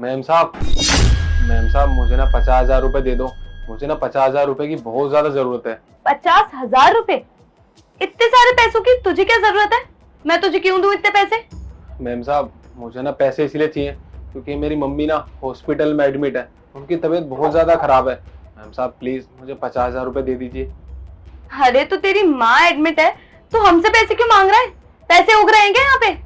Ma'am साहब, ma'am साहब मुझे ना 50,000 रुपए दे दो। मुझे ना 50,000 रुपए की बहुत ज्यादा जरूरत है। 50,000 रुपए? इतने सारे पैसों की तुझे क्या जरूरत है? मैं तुझे क्यों दूं इतने पैसे? मैम साहब मुझे ना पैसे इसलिए चाहिए क्योंकि मेरी मम्मी ना हॉस्पिटल में एडमिट है। उनकी तबीयत बहुत ज्यादा खराब है। मैम साहब प्लीज मुझे 50,000 रुपए दे दीजिए। अरे तो तेरी माँ एडमिट है तो हमसे पैसे क्यों मांग रहा है? पैसे उग रहे हैं क्या यहाँ पे?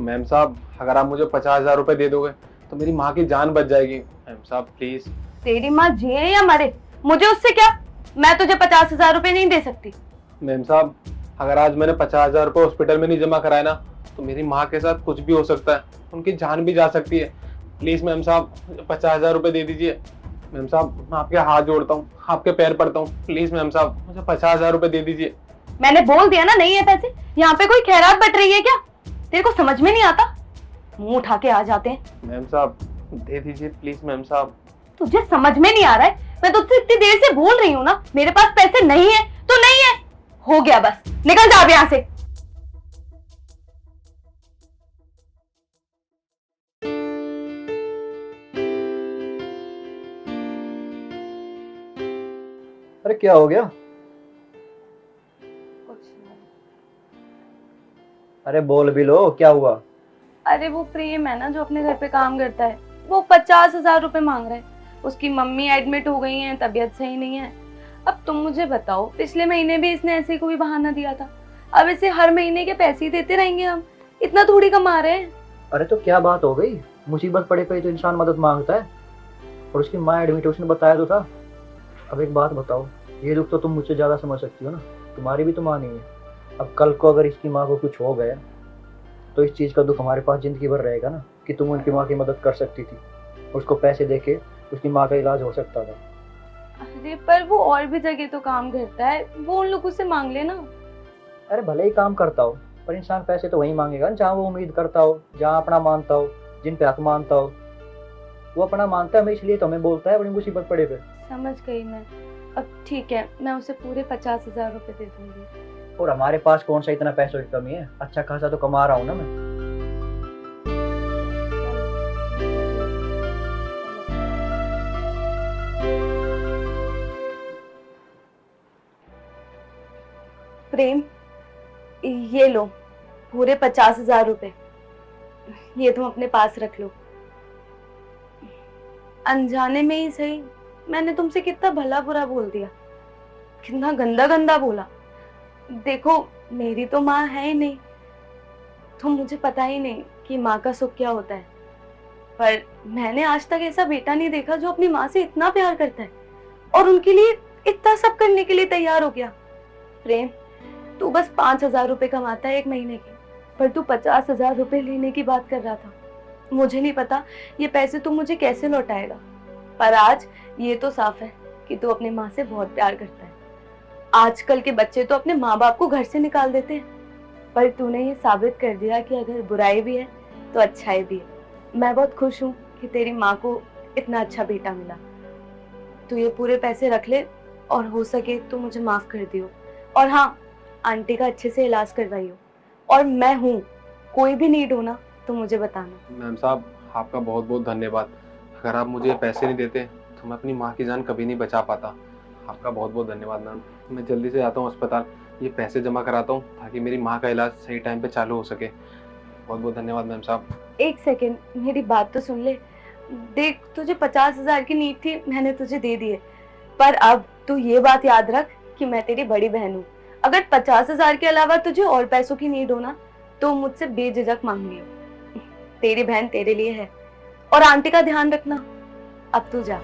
मैम साहब अगर आप मुझे 50,000 रुपए दे दोगे तो मेरी माँ की जान बच जाएगी। मैम साहब प्लीज। तेरी माँ जिए या मरे, मुझे उससे क्या? मैं तुझे 50,000 रुपए नहीं दे सकती। मैम साहब अगर आज मैंने 50,000 रुपए हॉस्पिटल में नहीं जमा कराए ना तो मेरी माँ के साथ कुछ भी हो सकता है। उनकी जान भी जा सकती है। प्लीज मैम साहब मुझे 50,000 रुपए दे दीजिए। मैम साहब मैं आपके हाथ जोड़ता हूँ, आपके पैर पड़ता हूँ, प्लीज मैम साहब मुझे 50,000 रुपए दे दीजिए। मैंने बोल दिया ना, नहीं है पैसे। यहाँ पे कोई खैरात बट रही है क्या? तेरे को समझ में नहीं आता? मुंह उठा के आ जाते हैं। मैम साहब दे दीजिए प्लीज मैम साहब। तुझे समझ में नहीं आ रहा है? मैं तुझसे इतनी देर से बोल रही हूँ ना, मेरे पास पैसे नहीं है तो नहीं है। हो गया बस, निकल जा अब यहाँ से। अरे क्या हो गया? अरे बोल भी लो, क्या हुआ? अरे वो प्रेम है ना जो अपने घर पे काम करता है, वो 50,000 रुपए मांग रहा है। उसकी मम्मी एडमिट हो गई है, तबीयत सही नहीं है। अब तुम मुझे बताओ, पिछले महीने भी इसने ऐसे कोई बहाना दिया था। अब इसे हर महीने के पैसे ही देते रहेंगे हम? इतना थोड़ी कमा रहे हैं। अरे तो क्या बात हो गई? मुसीबत पड़े पे तो इंसान मदद मांगता है। और उसकी माँ एडमिट, उसने बताया तो था। अब एक बात बताओ, ये दुख तो तुम मुझसे ज्यादा समझ सकती हो ना, तुम्हारी भी तो माँ नहीं है। अब कल को अगर इसकी माँ को कुछ हो गया तो इस चीज का दुख हमारे पास जिंदगी भर रहेगा ना, कि तुम उनकी माँ की मदद कर सकती थी, उसको पैसे देके उसकी माँ का इलाज हो सकता था। अरे पर वो और भी जगह तो काम करता है, वो उन लोगों से मांग लेना। अरे भले ही काम करता हो, पर इंसान पैसे तो वही मांगेगा ना जहाँ वो उम्मीद करता हो, जहाँ अपना मानता हो, जिन पे हक मानता हो। वो अपना मानता है, मैं इसलिए तो हमें बोलता है बड़ी मुसीबत पड़े पे। समझ गई मैं। अब ठीक है, मैं उसे पूरे 50,000 रुपए दे दूंगी। और हमारे पास कौन सा इतना पैसों की कमी है, अच्छा खासा तो कमा रहा हूँ ना मैं। प्रेम, ये लो पूरे 50,000 रुपए। ये तुम अपने पास रख लो। अनजाने में ही सही, मैंने तुमसे कितना भला बुरा बोल दिया, कितना गंदा गंदा बोला। देखो, मेरी तो माँ है ही नहीं, तो मुझे पता ही नहीं कि माँ का सुख क्या होता है। पर मैंने आज तक ऐसा बेटा नहीं देखा जो अपनी माँ से इतना प्यार करता है और उनके लिए इतना सब करने के लिए तैयार हो गया। प्रेम, तू बस 5,000 रुपए कमाता है एक महीने के, पर तू 50,000 रुपए लेने की बात कर रहा था। मुझे नहीं पता ये पैसे तू मुझे कैसे लौटाएगा, पर आज ये तो साफ है कि तू अपने माँ से बहुत प्यार करता है। आजकल के बच्चे तो अपने माँ बाप को घर से निकाल देते हैं, पर तूने ये साबित कर दिया कि अगर बुराई भी है तो अच्छाई भी है। मैं बहुत खुश हूँ कि तेरी माँ को इतना अच्छा बेटा मिला। तू ये पूरे पैसे रख ले और हो सके तो मुझे माफ कर दियो। और हाँ, आंटी का अच्छे से इलाज करवाइयो। और मैं हूँ, कोई भी नीड हो ना तो मुझे बताना। मैम साहब आपका बहुत बहुत धन्यवाद। अगर आप मुझे पैसे नहीं देते तो मैं अपनी माँ की जान कभी नहीं बचा पाता। आपका बहुत बहुत धन्यवाद मैम। मैं जल्दी से आता हूँ अस्पताल, ये पैसे जमा कराता हूँ ताकि मेरी माँ का इलाज सही टाइम पे चालू हो सके। बहुत बहुत धन्यवाद मैम साहब। एक सेकेंड, मेरी बात तो सुन ले। देख, तुझे 50,000 की नीड थी, मैंने तुझे दे दिए, पर अब तू ये बात याद रख कि मैं तेरी बड़ी बहन हूँ। अगर 50,000 के अलावा तुझे और पैसों की नीड हो ना तो मुझसे बेझिझक मांग लियो। तेरी बहन तेरे लिए है। और आंटी का ध्यान रखना। अब तू जा।